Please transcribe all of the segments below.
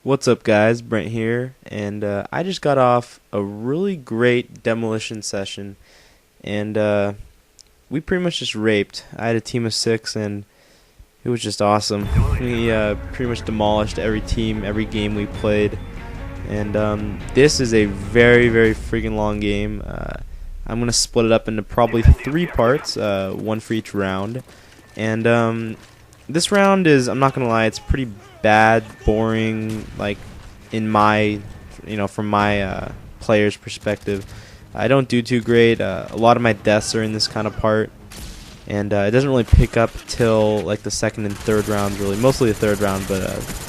What's up, guys? Brent here, and I just got off a really great demolition session, and we pretty much just raped. I had a team of 6, and it was just awesome. We pretty much demolished every team, every game we played, and this is a very, very freaking long game. I'm gonna split it up into probably 3 parts, one for each round, and this round is, I'm not gonna lie, it's pretty bad, boring, like in my, from my player's perspective. I don't do too great. A lot of my deaths are in this kind of part, and it doesn't really pick up till like the second and third rounds, really. Mostly the third round, but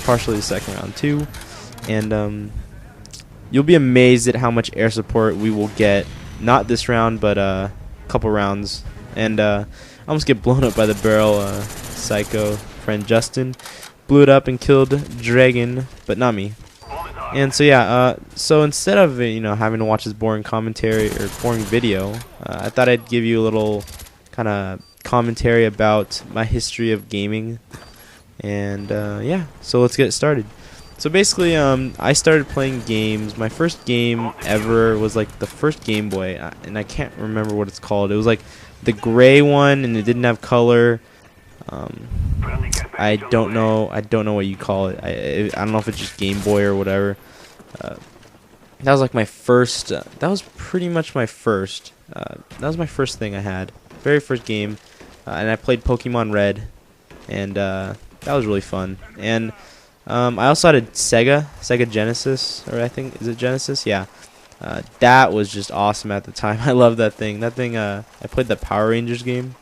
partially the second round too. And you'll be amazed at how much air support we will get. Not this round, but a couple rounds. And I almost get blown up by the barrel. Psycho friend Justin blew it up and killed Dragon, but not me. And so yeah, so instead of having to watch this boring commentary or boring video, I thought I'd give you a little kind of commentary about my history of gaming. And yeah, so let's get started. So basically, I started playing games. My first game ever was like the first Game Boy, and I can't remember what it's called. It was like the gray one, and it didn't have color. I don't know what you call it. I don't know if it's just Game Boy or whatever. That was like my first. That was pretty much my first. That was my first thing I had. Very first game, and I played Pokemon Red, and that was really fun. And I also had a Sega Genesis, or I think, is it Genesis? Yeah. That was just awesome at the time. I loved that thing. I played the Power Rangers game.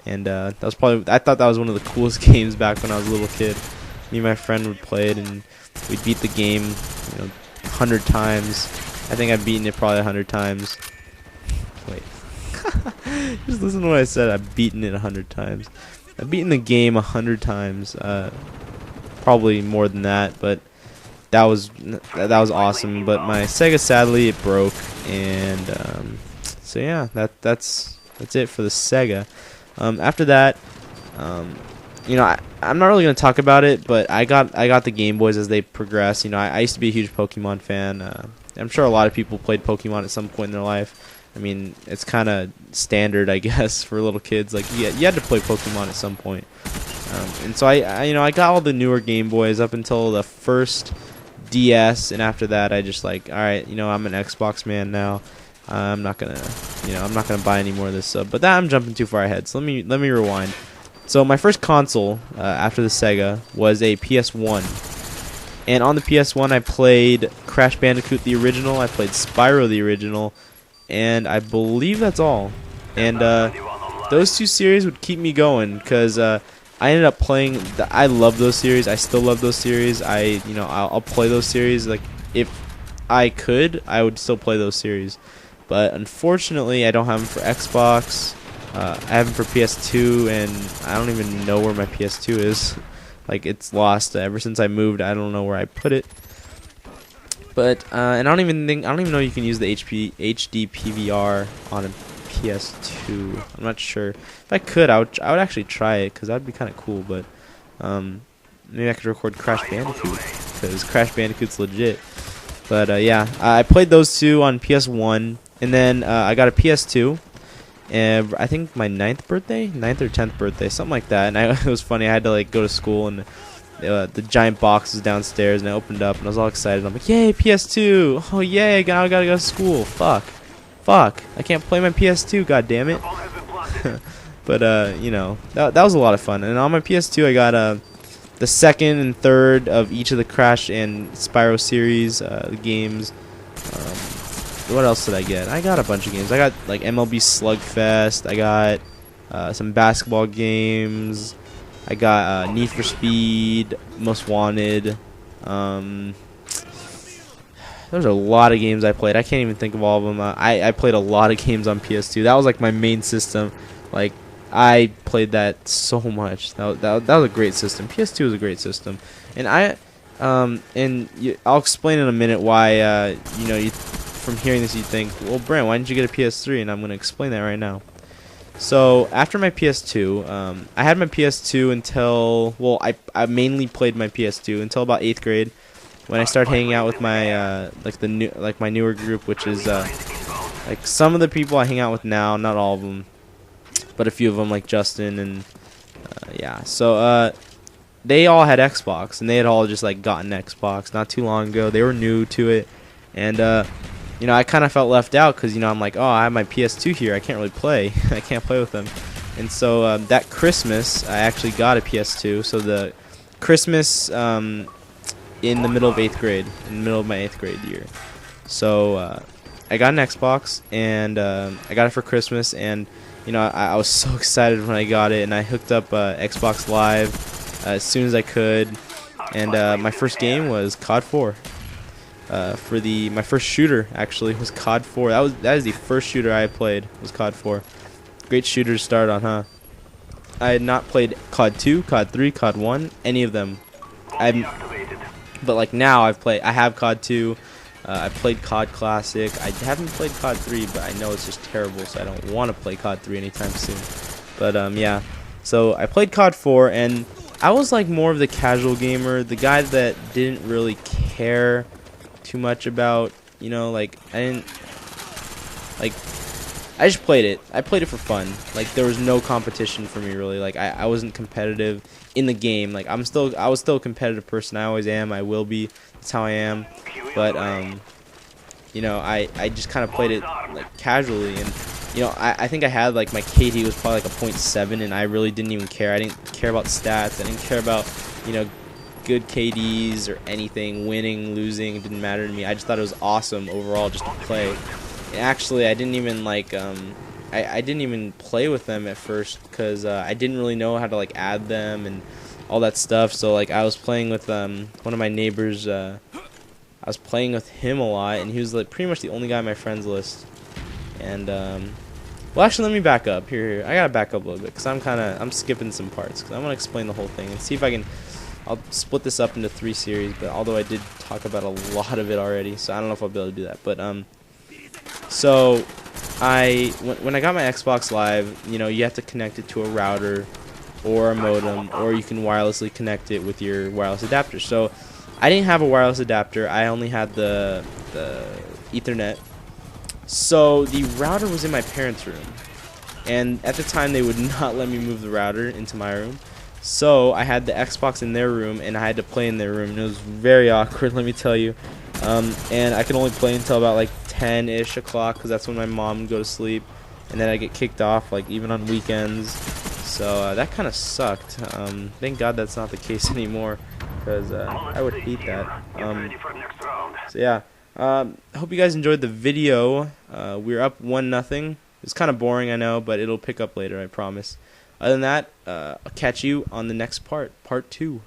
And that was probably, I thought that was one of the coolest games back when I was a little kid. Me and my friend would play it, and we'd beat the game, 100 times. I think I've beaten it probably 100 times. Wait. Just listen to what I said. I've beaten it 100 times. I've beaten the game 100 times. Probably more than that, but that was awesome. But my Sega, sadly, it broke, and so yeah, that's it for the Sega. After that, I'm not really gonna talk about it, but I got the Game Boys as they progress. I used to be a huge Pokemon fan. I'm sure a lot of people played Pokemon at some point in their life. I mean, it's kind of standard, I guess, for little kids. Like, you had to play Pokemon at some point. And so I got all the newer Game Boys up until the first DS, and after that, I just like, all right, I'm an Xbox man now. I'm not gonna buy any more of this. But that, I'm jumping too far ahead. So let me rewind. So my first console after the Sega was a PS1, and on the PS1 I played Crash Bandicoot the original. I played Spyro the original, and I believe that's all. And those 2 series would keep me going because I ended up playing. I love those series. I still love those series. I'll play those series. Like, if I could, I would still play those series. But unfortunately, I don't have them for Xbox. I have them for PS2, and I don't even know where my PS2 is. Like, it's lost. Ever since I moved, I don't know where I put it. But and I don't even know you can use the HD PVR on a PS2. I'm not sure. If I could, I would actually try it, because that would be kind of cool. But maybe I could record Crash Bandicoot, because Crash Bandicoot's legit. But yeah, I played those 2 on PS1, and then I got a PS2, and I think my 9th or 10th birthday, something like that. And it was funny. I had to like go to school, and the giant box was downstairs, and I opened up, and I was all excited. I'm like, yay, PS2! Oh yay! Now I gotta go to school. Fuck! I can't play my PS2. God damn it! But that was a lot of fun. And on my PS2, I got the second and third of each of the Crash and Spyro series games. What else did I get? I got a bunch of games. I got like MLB Slugfest. I got some basketball games. I got Need for Speed, Most Wanted. There's a lot of games I played. I can't even think of all of them. I played a lot of games on PS2. That was like my main system. Like, I played that so much. That was a great system. PS2 was a great system, and I'll explain in a minute why. From hearing this, you think, well, Brent, why didn't you get a PS3? And I'm gonna explain that right now. So after my PS2, I had my PS2 until, well, I mainly played my PS2 until about 8th grade. when I started hanging out with my my newer group, which is like some of the people I hang out with now, not all of them, but a few of them, like Justin and yeah. So they all had Xbox, and they had all just like gotten Xbox not too long ago. They were new to it, and you know, I kind of felt left out because, you know, I'm like, oh, I have my PS2 here. I can't really play. I can't play with them. And so that Christmas, I actually got a PS2. So the Christmas in the middle of 8th grade, in the middle of my 8th grade year. So I got an Xbox, and I got it for Christmas. And, you know, I was so excited when I got it. And I hooked up Xbox Live as soon as I could. And my first game was COD 4. My first shooter actually was COD 4. That is the first shooter I played, was COD 4. Great shooter to start on, huh? I had not played COD 2, COD 3, COD 1, any of them. But like now I have COD 2. I played COD Classic. I haven't played COD 3, but I know it's just terrible, so I don't want to play COD 3 anytime soon. But yeah, so I played COD 4, and I was like more of the casual gamer, the guy that didn't really care too much about, you know, like I just played it. I played it for fun. Like there was no competition for me really. Like I wasn't competitive in the game. Like I was still a competitive person. I always am. I will be. That's how I am. But you know, I just kind of played it like casually, and you know, I think I had like my KD was probably like a .7, and I really didn't even care. I didn't care about stats. I didn't care about, you know, good KDs or anything, winning, losing, it didn't matter to me. I just thought it was awesome overall just to play. And actually, I didn't even like I didn't even play with them at first because I didn't really know how to like add them and all that stuff. So like I was playing with one of my neighbors. I was playing with him a lot, and he was like pretty much the only guy on my friends list. And well, actually, let me back up here. I gotta back up a little bit because I'm skipping some parts because I want to explain the whole thing and see if I can. I'll split this up into 3 series, but although I did talk about a lot of it already, so I don't know if I'll be able to do that. But so when I got my Xbox Live, you know, you have to connect it to a router or a modem, or you can wirelessly connect it with your wireless adapter. So I didn't have a wireless adapter. I only had the Ethernet. So the router was in my parents' room, and at the time they would not let me move the router into my room. So I had the Xbox in their room, and I had to play in their room, and it was very awkward, let me tell you. And I could only play until about like 10-ish o'clock, because that's when my mom would go to sleep, and then I get kicked off, like even on weekends. So that kind of sucked. Thank God that's not the case anymore, because I would hate that. So yeah, I hope you guys enjoyed the video. We're up 1-0. It's kind of boring, I know, but it'll pick up later, I promise. Other than that, I'll catch you on the next part 2.